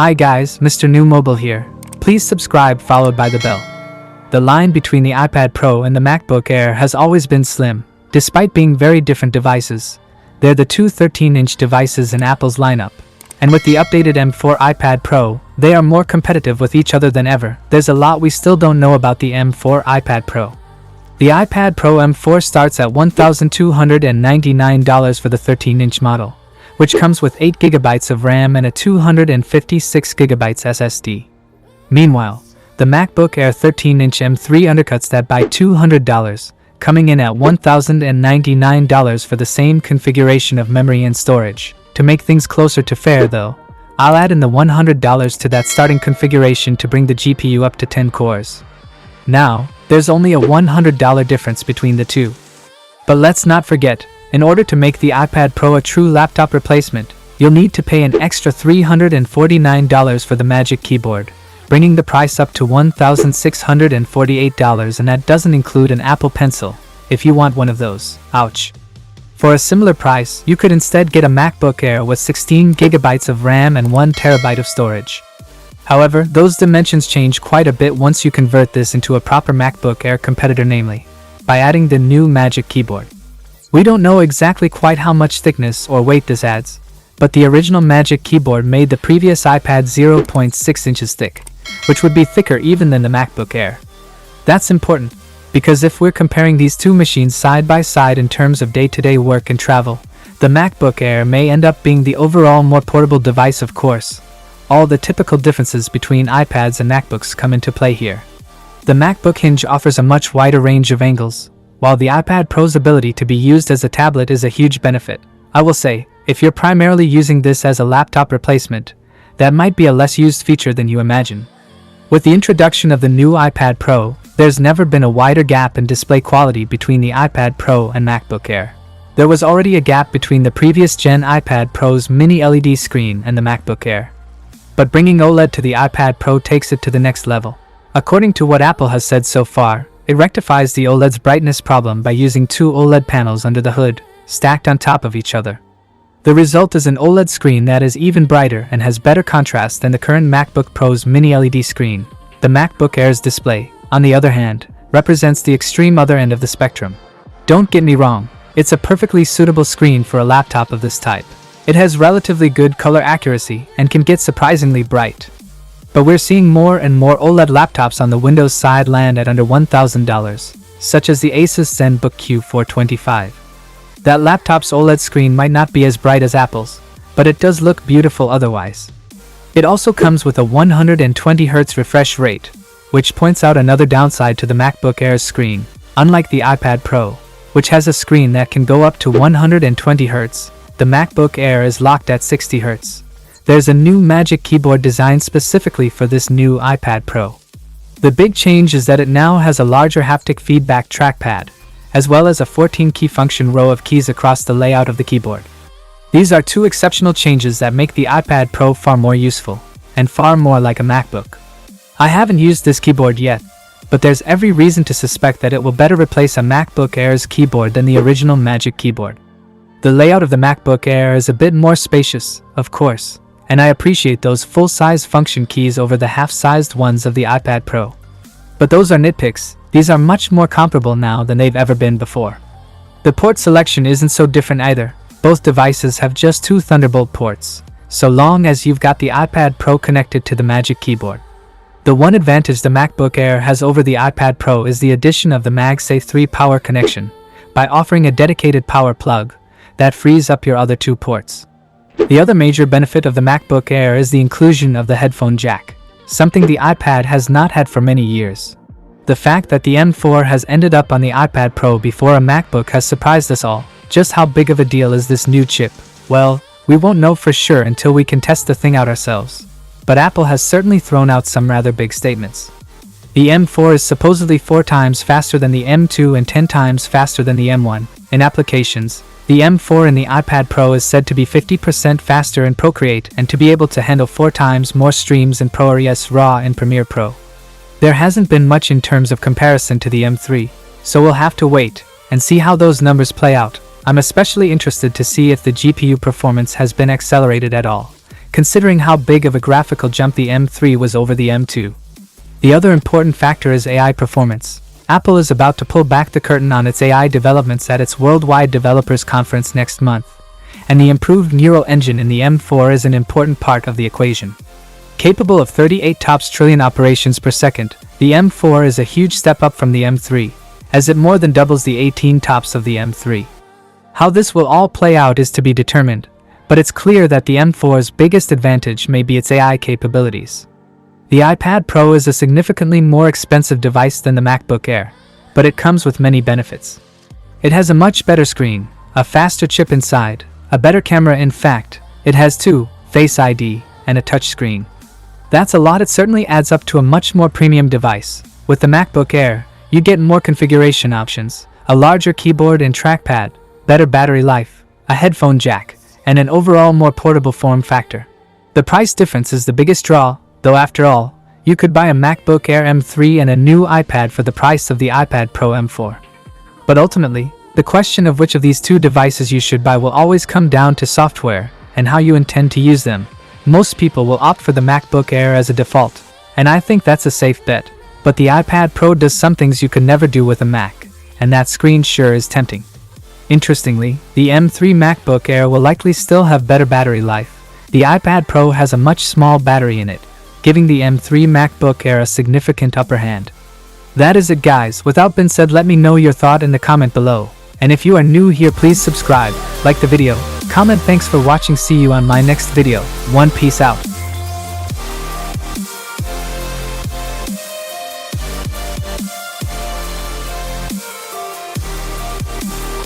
Hi guys, Mrnewmobile here. Please subscribe followed by the bell. The line between the iPad Pro and the MacBook Air has always been slim, despite being very different devices. They're the two 13-inch devices in Apple's lineup. And with the updated M4 iPad Pro, they are more competitive with each other than ever. There's a lot we still don't know about the M4 iPad Pro. The iPad Pro M4 starts at $1,299 for the 13-inch model, which comes with 8GB of RAM and a 256GB SSD. Meanwhile, the MacBook Air 13-inch M3 undercuts that by $200, coming in at $1,099 for the same configuration of memory and storage. To make things closer to fair though, I'll add in the $100 to that starting configuration to bring the GPU up to 10 cores. Now, there's only a $100 difference between the two. But let's not forget, in order to make the iPad Pro a true laptop replacement, you'll need to pay an extra $349 for the Magic Keyboard, bringing the price up to $1,648, and that doesn't include an Apple Pencil, if you want one of those. Ouch. For a similar price, you could instead get a MacBook Air with 16GB of RAM and 1TB of storage. However, those dimensions change quite a bit once you convert this into a proper MacBook Air competitor, namely, by adding the new Magic Keyboard. We don't know exactly quite how much thickness or weight this adds, but the original Magic Keyboard made the previous iPad 0.6 inches thick, which would be thicker even than the MacBook Air. That's important, because if we're comparing these two machines side by side in terms of day-to-day work and travel, the MacBook Air may end up being the overall more portable device. Of course, all the typical differences between iPads and MacBooks come into play here. The MacBook hinge offers a much wider range of angles, while the iPad Pro's ability to be used as a tablet is a huge benefit. I will say, if you're primarily using this as a laptop replacement, that might be a less used feature than you imagine. With the introduction of the new iPad Pro, there's never been a wider gap in display quality between the iPad Pro and MacBook Air. There was already a gap between the previous gen iPad Pro's mini LED screen and the MacBook Air. But bringing OLED to the iPad Pro takes it to the next level. According to what Apple has said so far, it rectifies the OLED's brightness problem by using two OLED panels under the hood, stacked on top of each other. The result is an OLED screen that is even brighter and has better contrast than the current MacBook Pro's mini LED screen. The MacBook Air's display, on the other hand, represents the extreme other end of the spectrum. Don't get me wrong, it's a perfectly suitable screen for a laptop of this type. It has relatively good color accuracy and can get surprisingly bright. But we're seeing more and more OLED laptops on the Windows side land at under $1,000, such as the Asus ZenBook Q425. That laptop's OLED screen might not be as bright as Apple's, but it does look beautiful otherwise. It also comes with a 120Hz refresh rate, which points out another downside to the MacBook Air's screen. Unlike the iPad Pro, which has a screen that can go up to 120Hz, the MacBook Air is locked at 60Hz. There's a new Magic Keyboard designed specifically for this new iPad Pro. The big change is that it now has a larger haptic feedback trackpad, as well as a 14-key function row of keys across the layout of the keyboard. These are two exceptional changes that make the iPad Pro far more useful, and far more like a MacBook. I haven't used this keyboard yet, but there's every reason to suspect that it will better replace a MacBook Air's keyboard than the original Magic Keyboard. The layout of the MacBook Air is a bit more spacious, of course, and I appreciate those full-size function keys over the half-sized ones of the iPad Pro. But those are nitpicks. These are much more comparable now than they've ever been before. The port selection isn't so different either. Both devices have just two Thunderbolt ports, so long as you've got the iPad Pro connected to the Magic Keyboard. The one advantage the MacBook Air has over the iPad Pro is the addition of the MagSafe 3 power connection, by offering a dedicated power plug that frees up your other two ports. The other major benefit of the MacBook Air is the inclusion of the headphone jack, something the iPad has not had for many years. The fact that the M4 has ended up on the iPad Pro before a MacBook has surprised us all. Just how big of a deal is this new chip? Well, we won't know for sure until we can test the thing out ourselves. But Apple has certainly thrown out some rather big statements. The M4 is supposedly 4 times faster than the M2 and 10 times faster than the M1. In applications, the M4 in the iPad Pro is said to be 50% faster in Procreate and to be able to handle 4 times more streams in ProRes RAW and Premiere Pro. There hasn't been much in terms of comparison to the M3, so we'll have to wait and see how those numbers play out. I'm especially interested to see if the GPU performance has been accelerated at all, considering how big of a graphical jump the M3 was over the M2. The other important factor is AI performance. Apple is about to pull back the curtain on its AI developments at its Worldwide Developers Conference next month, and the improved neural engine in the M4 is an important part of the equation. Capable of 38 TOPS trillion operations per second, the M4 is a huge step up from the M3, as it more than doubles the 18 TOPS of the M3. How this will all play out is to be determined, but it's clear that the M4's biggest advantage may be its AI capabilities. The iPad Pro is a significantly more expensive device than the MacBook Air, but it comes with many benefits. It has a much better screen, a faster chip inside, a better camera. In fact, it has two, Face ID, and a touchscreen. That's a lot. It certainly adds up to a much more premium device. With the MacBook Air, you get more configuration options, a larger keyboard and trackpad, better battery life, a headphone jack, and an overall more portable form factor. The price difference is the biggest draw, though after all, you could buy a MacBook Air M3 and a new iPad for the price of the iPad Pro M4. But ultimately, the question of which of these two devices you should buy will always come down to software and how you intend to use them. Most people will opt for the MacBook Air as a default, and I think that's a safe bet. But the iPad Pro does some things you could never do with a Mac, and that screen sure is tempting. Interestingly, the M3 MacBook Air will likely still have better battery life. The iPad Pro has a much small battery in it, giving the M3 MacBook Air a significant upper hand. That is it, guys. Without being said, let me know your thought in the comment below. And if you are new here, please subscribe, like the video, comment. Thanks for watching. See you on my next video. Peace out.